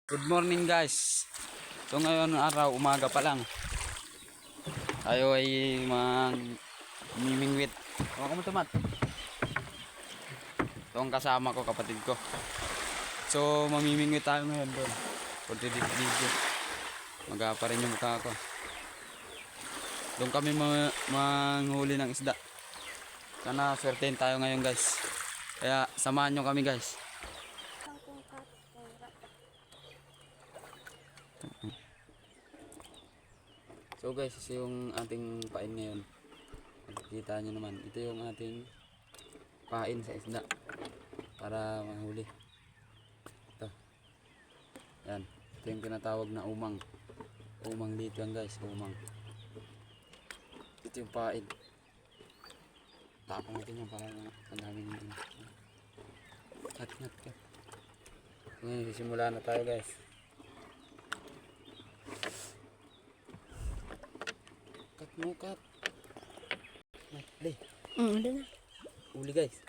Good morning guys. So ngayon araw, umaga pa lang. Tayo ay mamimingwit. Huwag ka mo tumat. Ito ang kasama ko, kapatid ko. So mamimingwit tayo ngayon doon. For today's video. Magapa rin yung mukha ko. Doon kami manghuli ng isda. Sana swertein tayo ngayon guys. Kaya samahan nyo kami guys. So guys, ito yung ating pain ngayon. Nakikita nyo naman, ito yung ating pain sa isda para mahuli. Ito. Yan, ito yung tinatawag na umang. Umang dito yan guys, umang. Ito yung pain. Tapang natin yung para ang daming din. Cut. Ngayon, sisimula na tayo guys. Cut. Uli. Uli na. Uli guys.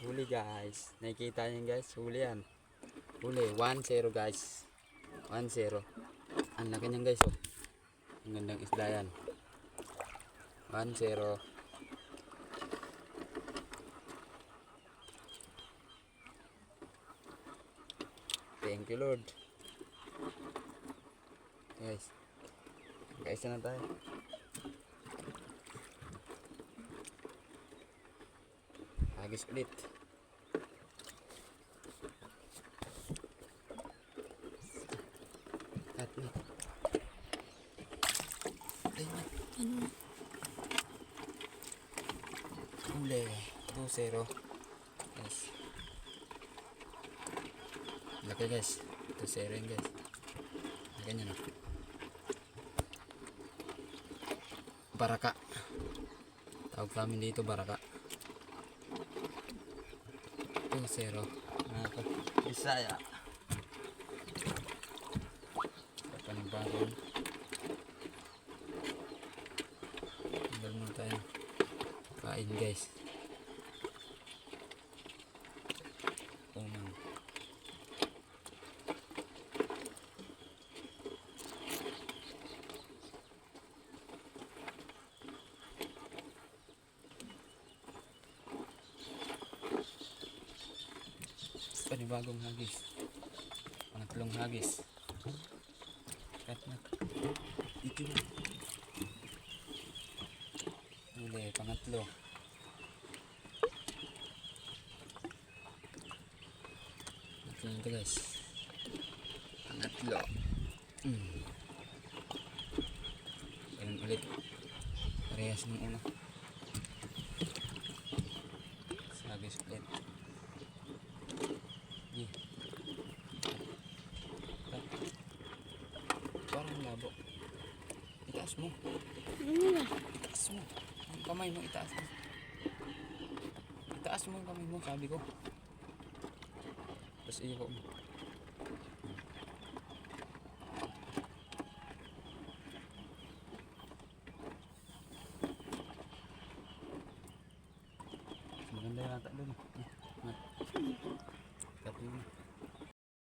Uli guys. Nakikita niyo guys, huli yan. Huli, 1-0 guys. 1-0. Ang laki niyan guys oh. Ang gandang isda yan. 1-0. Thank you Lord. Guys na tayo. Hagis ulit. Cut na. Uli. 2-0. Guys. Laki guys. 2-0 yun guys. Ganyan o. Baraka. Tawag namin dito baraka. 2-0. Bisaya. Panibagong. Tanggal muna tayo. Kain guys. Umang. Panibagong hagis. Pangatlong hagis. Cut na. Ito na. Uli, pangatlo. Ito na ito guys. Pangatlo. Ganun ulit. Parehas ng una. Hagis ulit. Parang labo. Itaas mo. Itaas mo. Ang kamay mo, itaas mo. Itaas mo yung kamay mo, sabi ko. Tapos iyo mo.